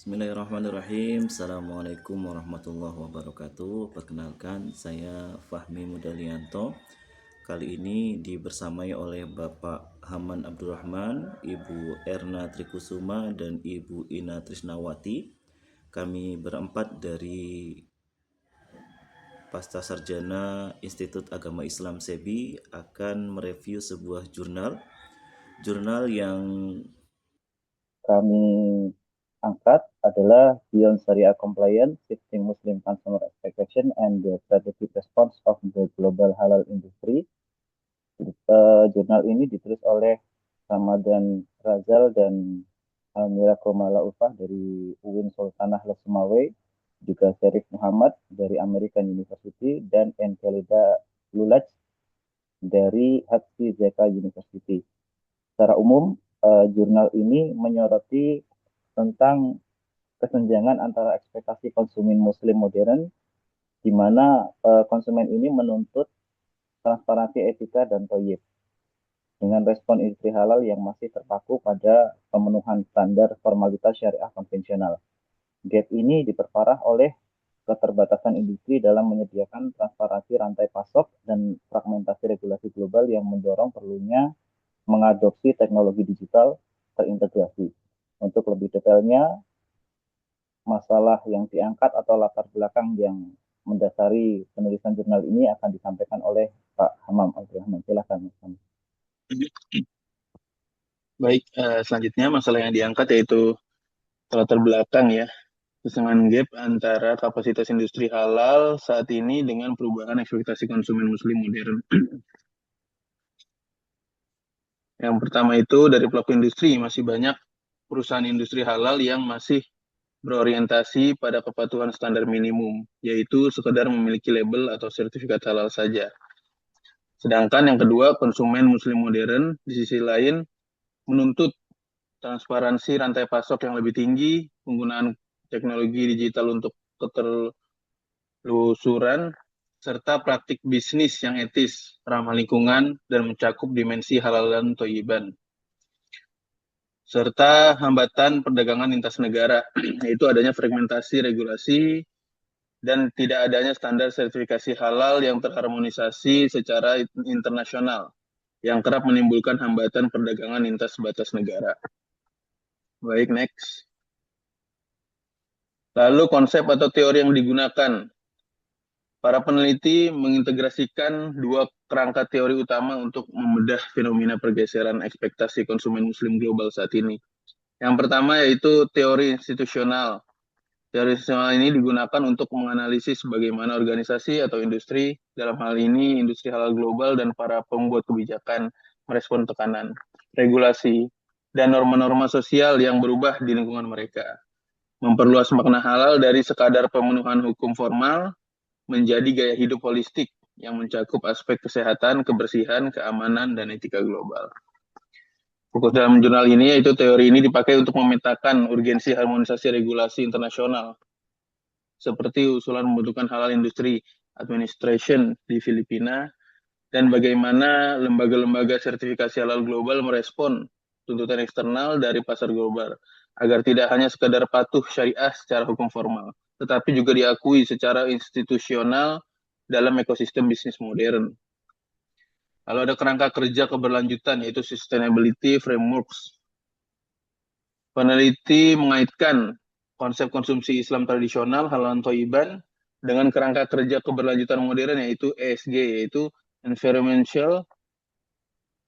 Bismillahirrahmanirrahim. Assalamualaikum warahmatullahi wabarakatuh. Perkenalkan, saya Fahmi Mudalianto. Kali ini dibersamai oleh Bapak Haman Abdurrahman, Ibu Erna Trikusuma, dan Ibu Ina Trisnawati. Kami berempat dari Pasca Sarjana Institut Agama Islam SEBI akan mereview sebuah jurnal yang kami angkat adalah Beyond Sharia Compliance, Shifting Muslim Consumer Expectation and the Strategic Response of the Global Halal Industry. Jurnal ini ditulis oleh Ramadan Razal dan Almira Komala Ufah dari UIN Sultanah Lesmawe, juga Syarif Muhammad dari American University, dan Enkelida Lulaj dari Hatsi Zeka University. Secara umum, jurnal ini menyoroti tentang kesenjangan antara ekspektasi konsumen muslim modern, di mana konsumen ini menuntut transparansi etika dan thayyib, dengan respon industri halal yang masih terpaku pada pemenuhan standar formalitas syariah konvensional. Gap ini diperparah oleh keterbatasan industri dalam menyediakan transparansi rantai pasok dan fragmentasi regulasi global yang mendorong perlunya mengadopsi teknologi digital terintegrasi. Untuk lebih detailnya, masalah yang diangkat atau latar belakang yang mendasari penulisan jurnal ini akan disampaikan oleh Pak Hamam Abdurrahman. Silakan. Baik, selanjutnya masalah yang diangkat yaitu latar belakang ya, kesenjangan gap antara kapasitas industri halal saat ini dengan perubahan ekspektasi konsumen muslim modern. Yang pertama itu dari pelaku industri, masih banyak perusahaan industri halal yang masih berorientasi pada kepatuhan standar minimum, yaitu sekedar memiliki label atau sertifikat halal saja. Sedangkan yang kedua, konsumen muslim modern di sisi lain menuntut transparansi rantai pasok yang lebih tinggi, penggunaan teknologi digital untuk ketertelusuran, serta praktik bisnis yang etis, ramah lingkungan, dan mencakup dimensi halal dan thayyiban. Serta hambatan perdagangan lintas negara, yaitu adanya fragmentasi regulasi dan tidak adanya standar sertifikasi halal yang terharmonisasi secara internasional, yang kerap menimbulkan hambatan perdagangan lintas batas negara. Baik, next. Lalu konsep atau teori yang digunakan. Para peneliti mengintegrasikan dua kerangka teori utama untuk membedah fenomena pergeseran ekspektasi konsumen muslim global saat ini. Yang pertama yaitu teori institusional. Teori institusional ini digunakan untuk menganalisis bagaimana organisasi atau industri, dalam hal ini industri halal global dan para pembuat kebijakan merespon tekanan, regulasi, dan norma-norma sosial yang berubah di lingkungan mereka. Memperluas makna halal dari sekadar pemenuhan hukum formal menjadi gaya hidup holistik yang mencakup aspek kesehatan, kebersihan, keamanan, dan etika global. Fokus dalam jurnal ini yaitu teori ini dipakai untuk memetakan urgensi harmonisasi regulasi internasional, seperti usulan pembentukan halal industry administration di Filipina, dan bagaimana lembaga-lembaga sertifikasi halal global merespon tuntutan eksternal dari pasar global, agar tidak hanya sekadar patuh syariah secara hukum formal, tetapi juga diakui secara institusional dalam ekosistem bisnis modern. Lalu ada kerangka kerja keberlanjutan, yaitu Sustainability Frameworks. Peneliti mengaitkan konsep konsumsi Islam tradisional, halal thayyiban, dengan kerangka kerja keberlanjutan modern, yaitu ESG, yaitu Environmental,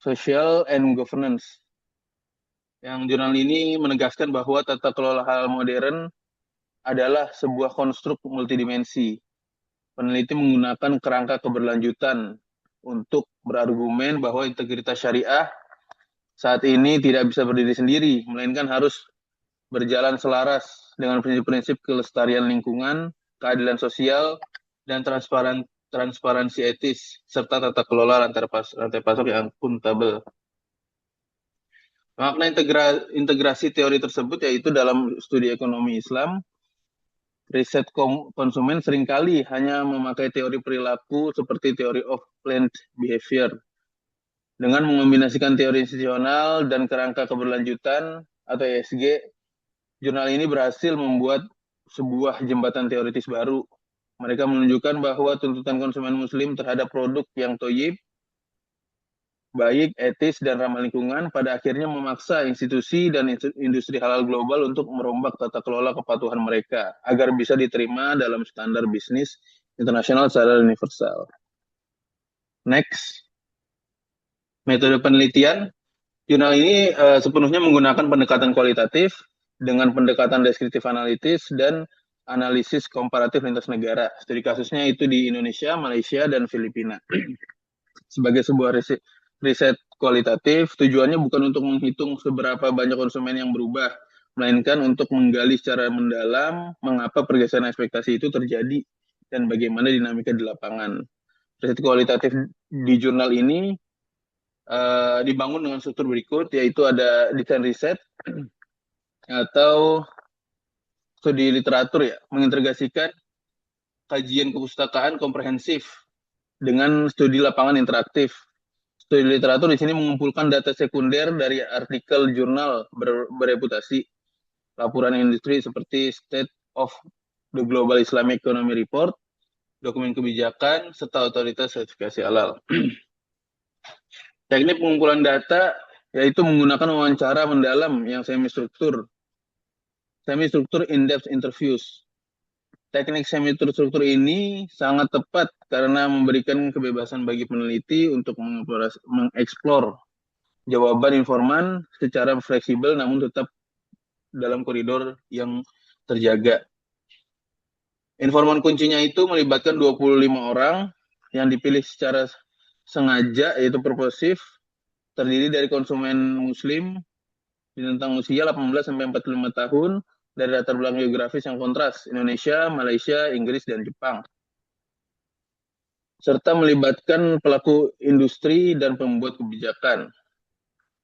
Social, and Governance. Yang jurnal ini menegaskan bahwa tata kelola halal modern adalah sebuah konstruk multidimensi. Peneliti menggunakan kerangka keberlanjutan untuk berargumen bahwa integritas syariah saat ini tidak bisa berdiri sendiri, melainkan harus berjalan selaras dengan prinsip-prinsip kelestarian lingkungan, keadilan sosial, dan transparansi etis, serta tata kelola rantai pasok yang akuntabel. Makna integrasi teori tersebut yaitu dalam studi ekonomi Islam, riset konsumen seringkali hanya memakai teori perilaku seperti teori of planned behavior. Dengan mengombinasikan teori institusional dan kerangka keberlanjutan atau ESG, Jurnal ini berhasil membuat sebuah jembatan teoritis baru. Mereka menunjukkan bahwa tuntutan konsumen muslim terhadap produk yang thoyyib, baik, etis, dan ramah lingkungan pada akhirnya memaksa institusi dan industri halal global untuk merombak tata kelola kepatuhan mereka agar bisa diterima dalam standar bisnis internasional secara universal. Next, metode penelitian. Jurnal ini sepenuhnya menggunakan pendekatan kualitatif dengan pendekatan deskriptif analitis dan analisis komparatif lintas negara. Studi kasusnya itu di Indonesia, Malaysia, dan Filipina. Sebagai sebuah riset kualitatif, tujuannya bukan untuk menghitung seberapa banyak konsumen yang berubah, melainkan untuk menggali secara mendalam mengapa pergeseran ekspektasi itu terjadi dan bagaimana dinamika di lapangan. Riset kualitatif di jurnal ini dibangun dengan struktur berikut, yaitu ada desain riset atau studi literatur ya, mengintegrasikan kajian kepustakaan komprehensif dengan studi lapangan interaktif. Studi literatur di sini mengumpulkan data sekunder dari artikel jurnal bereputasi, laporan industri seperti State of the Global Islamic Economy Report, dokumen kebijakan, serta otoritas sertifikasi halal. Teknik pengumpulan data yaitu menggunakan wawancara mendalam yang semi-struktur in-depth interviews. Teknik semi-struktur ini sangat tepat karena memberikan kebebasan bagi peneliti untuk mengeksplor jawaban informan secara fleksibel namun tetap dalam koridor yang terjaga. Informan kuncinya itu melibatkan 25 orang yang dipilih secara sengaja, yaitu purposif, terdiri dari konsumen muslim di rentang usia 18-45 tahun dari latar belakang geografis yang kontras, Indonesia, Malaysia, Inggris, dan Jepang. Serta melibatkan pelaku industri dan pembuat kebijakan.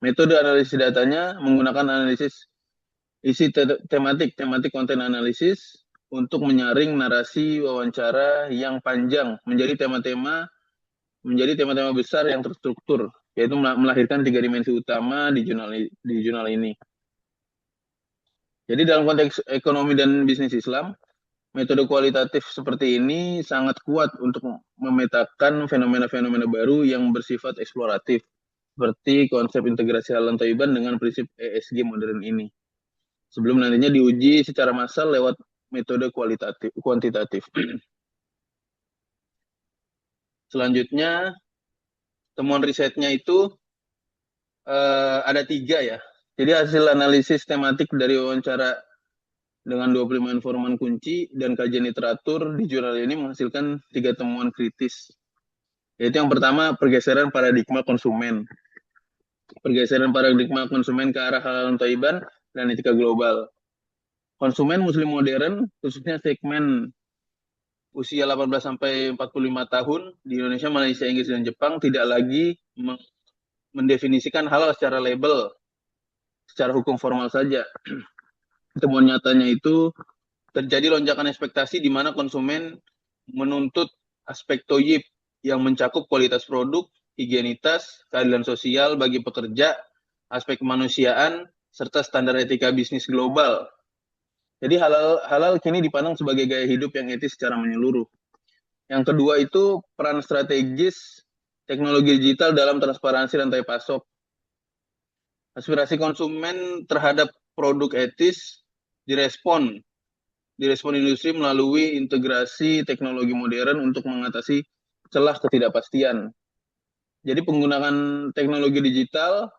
Metode analisis datanya menggunakan analisis isi tematik konten analisis untuk menyaring narasi wawancara yang panjang menjadi tema-tema besar yang terstruktur, yaitu melahirkan 3 dimensi utama di jurnal ini. Jadi dalam konteks ekonomi dan bisnis Islam, metode kualitatif seperti ini sangat kuat untuk memetakan fenomena-fenomena baru yang bersifat eksploratif, seperti konsep integrasi halal thayyiban dengan prinsip ESG modern ini, sebelum nantinya diuji secara massal lewat metode kuantitatif. Selanjutnya, temuan risetnya itu ada 3 ya. Jadi hasil analisis tematik dari wawancara dengan 25 informan kunci dan kajian literatur di jurnal ini menghasilkan 3 temuan kritis. Yaitu yang pertama, pergeseran paradigma konsumen. Pergeseran paradigma konsumen ke arah halal thayyiban dan etika global. Konsumen muslim modern, khususnya segmen usia 18-45 tahun di Indonesia, Malaysia, Inggris, dan Jepang tidak lagi mendefinisikan halal secara label, secara hukum formal saja. Temuan nyatanya itu terjadi lonjakan ekspektasi di mana konsumen menuntut aspek thoyyib yang mencakup kualitas produk, higienitas, keadilan sosial bagi pekerja, aspek kemanusiaan, serta standar etika bisnis global. Jadi halal kini dipandang sebagai gaya hidup yang etis secara menyeluruh. Yang kedua itu peran strategis teknologi digital dalam transparansi rantai pasok. Aspirasi konsumen terhadap produk etis direspon industri melalui integrasi teknologi modern untuk mengatasi celah ketidakpastian. Jadi penggunaan teknologi digital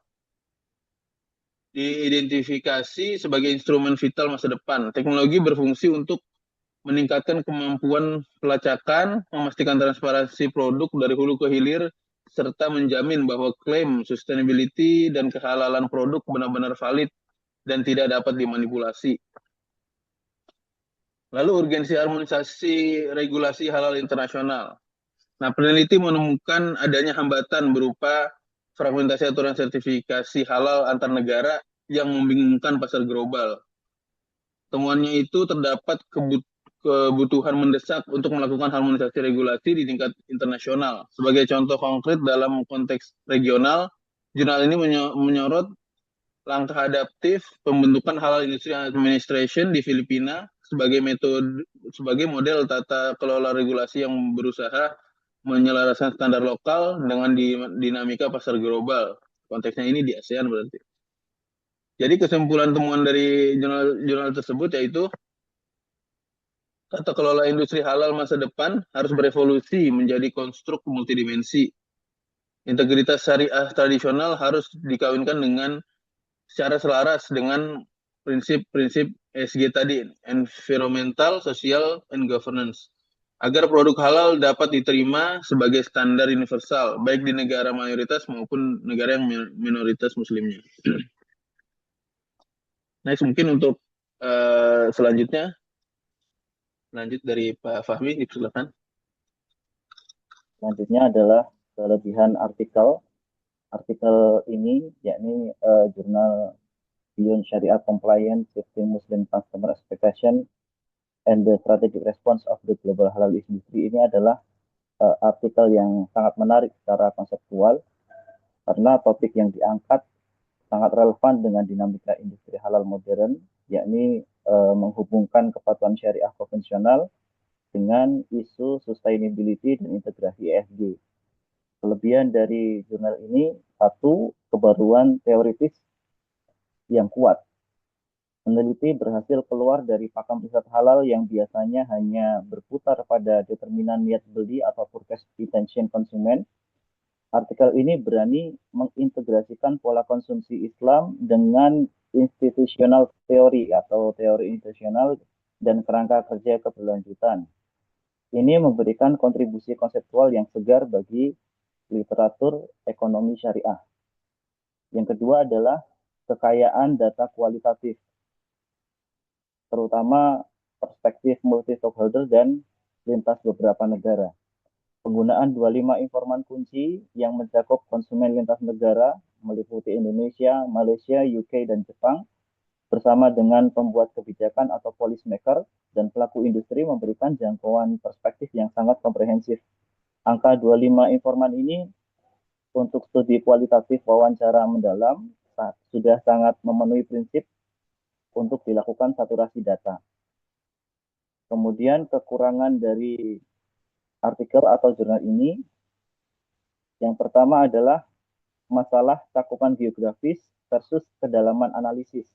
diidentifikasi sebagai instrumen vital masa depan. Teknologi berfungsi untuk meningkatkan kemampuan pelacakan, memastikan transparansi produk dari hulu ke hilir, serta menjamin bahwa klaim sustainability dan kehalalan produk benar-benar valid dan tidak dapat dimanipulasi. Lalu urgensi harmonisasi regulasi halal internasional. Nah, peneliti menemukan adanya hambatan berupa fragmentasi aturan sertifikasi halal antar negara yang membingungkan pasar global. Temuannya itu terdapat kebutuhan mendesak untuk melakukan harmonisasi regulasi di tingkat internasional. Sebagai contoh konkret dalam konteks regional, jurnal ini menyorot langkah adaptif pembentukan Halal Industry Administration di Filipina sebagai model tata kelola regulasi yang berusaha menyelaraskan standar lokal dengan dinamika pasar global. Konteksnya ini di ASEAN berarti. Jadi kesimpulan temuan dari jurnal tersebut yaitu tata kelola industri halal masa depan harus berevolusi menjadi konstruk multidimensi. Integritas syariah tradisional harus dikawinkan dengan secara selaras dengan prinsip-prinsip ESG tadi, environmental, social, and governance, agar produk halal dapat diterima sebagai standar universal, baik di negara mayoritas maupun negara yang minoritas muslimnya. Next, mungkin untuk selanjutnya, lanjut dari Pak Fahmi, silakan. Selanjutnya adalah kelebihan artikel. Artikel ini yakni jurnal Beyond Sharia Compliance Shifting Muslim Customer Expectation and the Strategic Response of the Global Halal Industry ini adalah artikel yang sangat menarik secara konseptual karena topik yang diangkat sangat relevan dengan dinamika industri halal modern, yakni menghubungkan kepatuhan syariah konvensional dengan isu sustainability dan integrasi ESG. Kelebihan dari jurnal ini, satu, kebaruan teoritis yang kuat. Peneliti berhasil keluar dari pakem riset halal yang biasanya hanya berputar pada determinan niat beli atau purchase intention konsumen. Artikel ini berani mengintegrasikan pola konsumsi Islam dengan institutional teori atau teori institusional dan kerangka kerja keberlanjutan. Ini memberikan kontribusi konseptual yang segar bagi literatur ekonomi syariah. Yang kedua adalah kekayaan data kualitatif, terutama perspektif multi-stakeholder dan lintas beberapa negara. Penggunaan 25 informan kunci yang mencakup konsumen lintas negara, meliputi Indonesia, Malaysia, UK, dan Jepang, bersama dengan pembuat kebijakan atau policymaker dan pelaku industri memberikan jangkauan perspektif yang sangat komprehensif. Angka 25 informan ini untuk studi kualitatif wawancara mendalam sudah sangat memenuhi prinsip untuk dilakukan saturasi data. Kemudian kekurangan dari artikel atau jurnal ini, yang pertama adalah masalah cakupan geografis versus kedalaman analisis.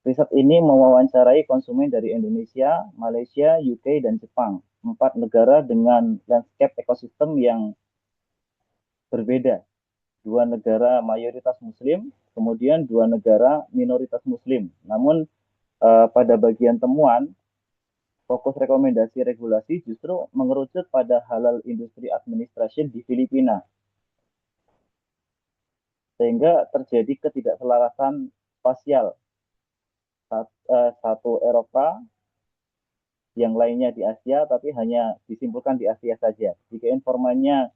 Riset ini mewawancarai konsumen dari Indonesia, Malaysia, UK, dan Jepang, 4 negara dengan landscape ekosistem yang berbeda. 2 negara mayoritas muslim, kemudian 2 negara minoritas muslim. Namun pada bagian temuan, fokus rekomendasi regulasi justru mengerucut pada halal industry administration di Filipina. Sehingga terjadi ketidakselarasan spasial. Satu Eropa, yang lainnya di Asia, tapi hanya disimpulkan di Asia saja. Jika informannya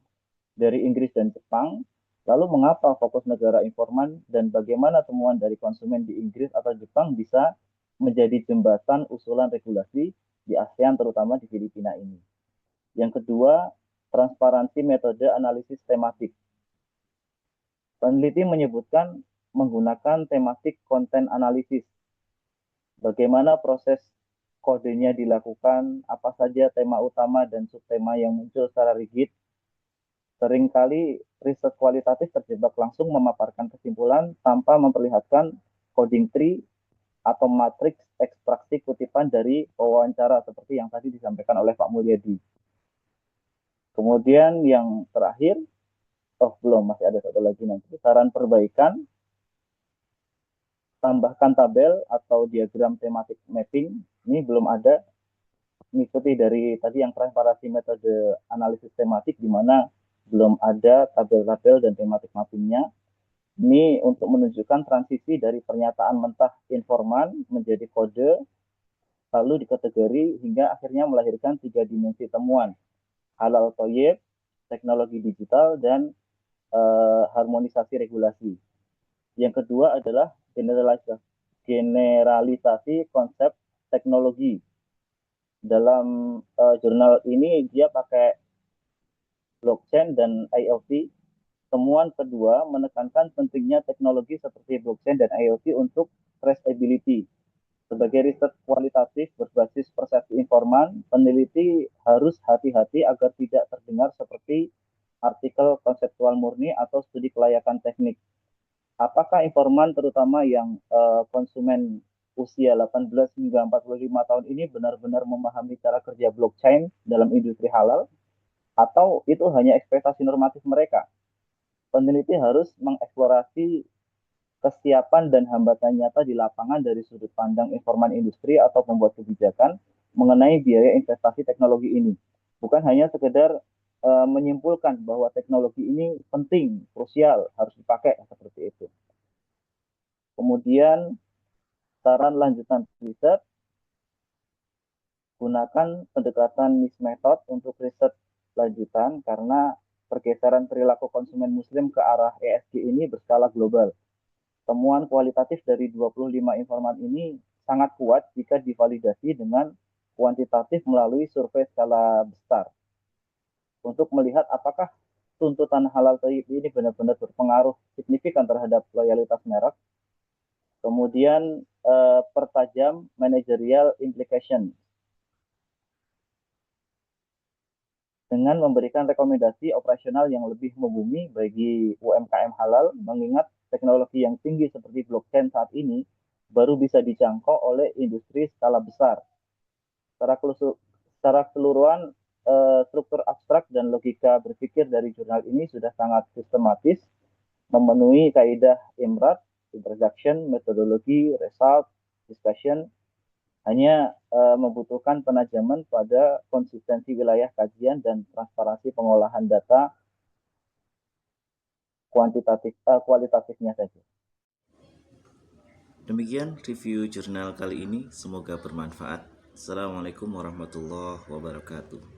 dari Inggris dan Jepang, lalu mengapa fokus negara informan dan bagaimana temuan dari konsumen di Inggris atau Jepang bisa menjadi jembatan usulan regulasi di ASEAN, terutama di Filipina ini. Yang kedua, transparansi metode analisis tematik. Peneliti menyebutkan menggunakan tematik konten analisis. Bagaimana proses kodenya dilakukan, apa saja tema utama dan subtema yang muncul secara rigid. Seringkali riset kualitatif terjebak langsung memaparkan kesimpulan tanpa memperlihatkan coding tree atau matriks ekstraksi kutipan dari wawancara seperti yang tadi disampaikan oleh Pak Mulyadi. Kemudian yang terakhir, belum, masih ada satu lagi nanti, saran perbaikan, tambahkan tabel atau diagram tematik mapping, ini belum ada, mengikuti dari tadi yang transparansi metode analisis tematik, di mana belum ada tabel-tabel dan tematik mappingnya. Ini untuk menunjukkan transisi dari pernyataan mentah informan menjadi kode, lalu dikategori hingga akhirnya melahirkan 3 dimensi temuan. Halal toyib, teknologi digital, dan harmonisasi regulasi. Yang kedua adalah generalisasi konsep teknologi. Dalam jurnal ini dia pakai blockchain dan IoT. Temuan kedua menekankan pentingnya teknologi seperti blockchain dan IoT untuk traceability. Sebagai riset kualitatif berbasis persepsi informan, peneliti harus hati-hati agar tidak terdengar seperti artikel konseptual murni atau studi kelayakan teknik. Apakah informan terutama yang konsumen usia 18 hingga 45 tahun ini benar-benar memahami cara kerja blockchain dalam industri halal atau itu hanya ekspektasi normatif mereka? Peneliti harus mengeksplorasi kesiapan dan hambatan nyata di lapangan dari sudut pandang informan industri atau pembuat kebijakan mengenai biaya investasi teknologi ini. Bukan hanya sekedar menyimpulkan bahwa teknologi ini penting, krusial, harus dipakai seperti itu. Kemudian saran lanjutan riset, gunakan pendekatan niche method untuk riset lanjutan karena pergeseran perilaku konsumen muslim ke arah ESG ini berskala global. Temuan kualitatif dari 25 informan ini sangat kuat jika divalidasi dengan kuantitatif melalui survei skala besar. Untuk melihat apakah tuntutan halal thayyib ini benar-benar berpengaruh signifikan terhadap loyalitas merek. Kemudian pertajam managerial implication dengan memberikan rekomendasi operasional yang lebih membumi bagi UMKM halal, mengingat teknologi yang tinggi seperti blockchain saat ini baru bisa dijangkau oleh industri skala besar. Secara keseluruhan, struktur abstrak dan logika berpikir dari jurnal ini sudah sangat sistematis, memenuhi kaidah IMRAT, introduction, metodologi, result, discussion, hanya membutuhkan penajaman pada konsistensi wilayah kajian dan transparansi pengolahan data kualitatifnya saja. Demikian review jurnal kali ini, semoga bermanfaat. Assalamualaikum warahmatullahi wabarakatuh.